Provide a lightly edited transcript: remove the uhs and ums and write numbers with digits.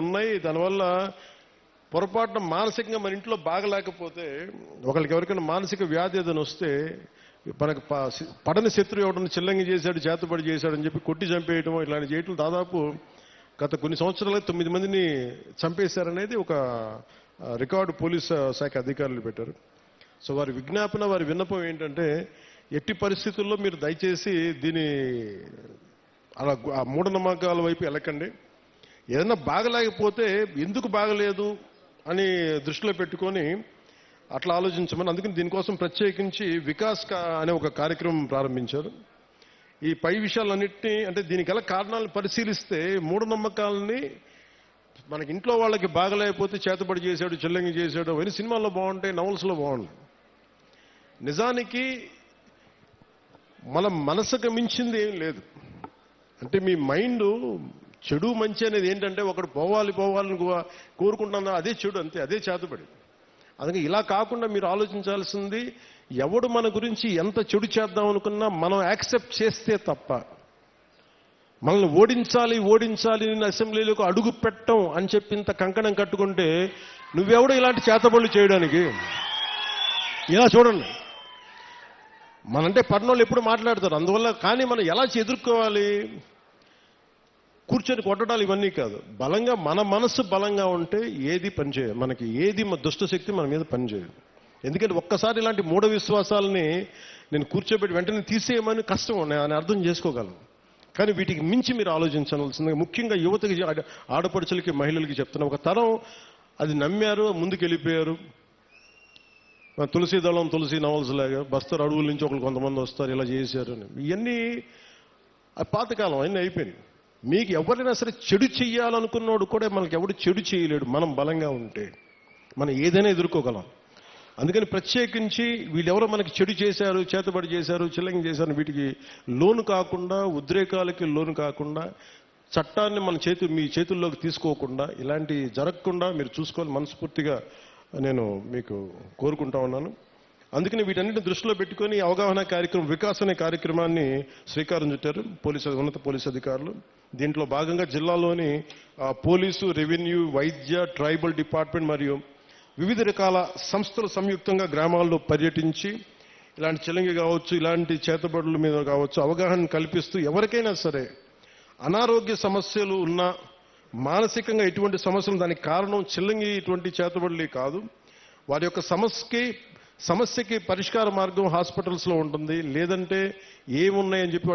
ఉన్నాయి. దానివల్ల పొరపాటున మానసికంగా మన ఇంట్లో బాగలేకపోతే ఒకరికి ఎవరికైనా మానసిక వ్యాధి ఏదైనా వస్తే మనకు పడని శత్రువు ఎవడన్నా చిల్లంగి చేశాడు, చేతబడి చేశాడు అని చెప్పి కొట్టి చంపేయటం, ఇలాంటి చేయటం దాదాపు గత కొన్ని సంవత్సరాలుగా 9 మందిని చంపేశారనేది ఒక రికార్డు పోలీస్ శాఖ అధికారులు పెట్టారు. సో వారి విజ్ఞాపన, వారి విన్నపం ఏంటంటే ఎట్టి పరిస్థితుల్లో మీరు దయచేసి దీని అలా మూఢనమ్మకాల వైపు వెళ్ళకండి. ఏదైనా బాగలేకపోతే ఎందుకు బాగలేదు అని దృష్టిలో పెట్టుకొని అట్లా ఆలోచించమని, అందుకని దీనికోసం ప్రత్యేకించి వికాస్ అనే ఒక కార్యక్రమం ప్రారంభించారు. ఈ పై విషయాలన్నింటినీ అంటే దీనికి గల కారణాలను పరిశీలిస్తే మూఢనమ్మకాలని మనకి ఇంట్లో వాళ్ళకి బాగలేకపోతే చేతబడి చేశాడు, చెల్లంగి చేశాడు అవన్నీ సినిమాల్లో బాగుంటాయి, నవల్స్లో బాగుంటాయి. నిజానికి మన మనసుకు మించింది ఏం లేదు. అంటే మీ మైండ్ చెడు మంచి అనేది ఏంటంటే ఒకడు పోవాలని కోరుకుంటున్నా అదే చెడు, అంతే, అదే చేతబడి. అందుకే ఇలా కాకుండా మీరు ఆలోచించాల్సింది ఎవడు మన గురించి ఎంత చెడు చేద్దాం అనుకున్నా మనం యాక్సెప్ట్ చేస్తే తప్ప, మనల్ని ఓడించాలి నేను అసెంబ్లీలోకి అడుగు పెట్టం అని చెప్పి ఇంత కంకణం కట్టుకుంటే నువ్వెవడు ఇలాంటి చేతబడులు చేయడానికి? ఇలా చూడండి, మనంటే పట్టణంలో ఎప్పుడు మాట్లాడతారు, అందువల్ల కానీ మనం ఎలా ఎదుర్కోవాలి? కూర్చొని కొట్టడాలు ఇవన్నీ కాదు, బలంగా మన మనసు బలంగా ఉంటే ఏది పనిచేయదు, మనకి ఏది దుష్టశక్తి మన మీద పనిచేయదు. ఎందుకంటే ఒక్కసారి ఇలాంటి మూఢ విశ్వాసాలని నేను కూర్చోబెట్టి వెంటనే తీసేయమని కష్టం అని అర్థం చేసుకోగలను. కానీ వీటికి మించి మీరు ఆలోచించవలసింది, ముఖ్యంగా యువతకి, ఆడపడుచులకి, మహిళలకి చెప్తున్నా, ఒక తరం అది నమ్మారు, ముందుకు వెళ్ళిపోయారు. తులసీదళం, తులసి నవల్స్ లాగా బస్తర్ అడవుల నుంచి ఒకరు కొంతమంది వస్తారు, ఇలా చేశారు అని. ఇవన్నీ పాతకాలం అన్నీ అయిపోయింది. మీకు ఎవరైనా సరే చెడు చెయ్యాలనుకున్నోడు కూడా మనకి ఎవడు చెడు చేయలేడు. మనం బలంగా ఉంటే మనం ఏదైనా ఎదుర్కోగలం. అందుకని ప్రత్యేకించి వీళ్ళెవరో మనకి చెడు చేశారు, చేతబడి చేశారు, చిల్లంగి చేశారు, వీటికి లోను కాకుండా, ఉద్రేకాలకి లోను కాకుండా, చట్టాన్ని మీ చేతుల్లోకి తీసుకోకుండా, ఇలాంటి జరగకుండా మీరు చూసుకోవాలి మనస్ఫూర్తిగా నేను మీకు కోరుకుంటా ఉన్నాను. అందుకని వీటన్నిటిని దృష్టిలో పెట్టుకొని అవగాహన కార్యక్రమం, వికాస్ అనే కార్యక్రమాన్ని శ్రీకారం చుట్టారు ఉన్నత పోలీసు అధికారులు. దీంట్లో భాగంగా జిల్లాలోని పోలీసు, రెవెన్యూ, వైద్య, ట్రైబల్ డిపార్ట్మెంట్ మరియు వివిధ రకాల సంస్థలు సంయుక్తంగా గ్రామాల్లో పర్యటించి ఇలాంటి చిల్లంగి కావచ్చు, ఇలాంటి చేతబడుల మీద కావచ్చు అవగాహన కల్పిస్తూ ఎవరికైనా సరే అనారోగ్య సమస్యలు ఉన్నా, మానసికంగా ఎటువంటి సమస్యలు, దానికి కారణం చిల్లంగి ఇటువంటి చేతబడులే కాదు, వారి యొక్క సమస్యకి పరిష్కార మార్గం హాస్పిటల్స్లో ఉంటుంది, లేదంటే ఏమున్నాయని చెప్పి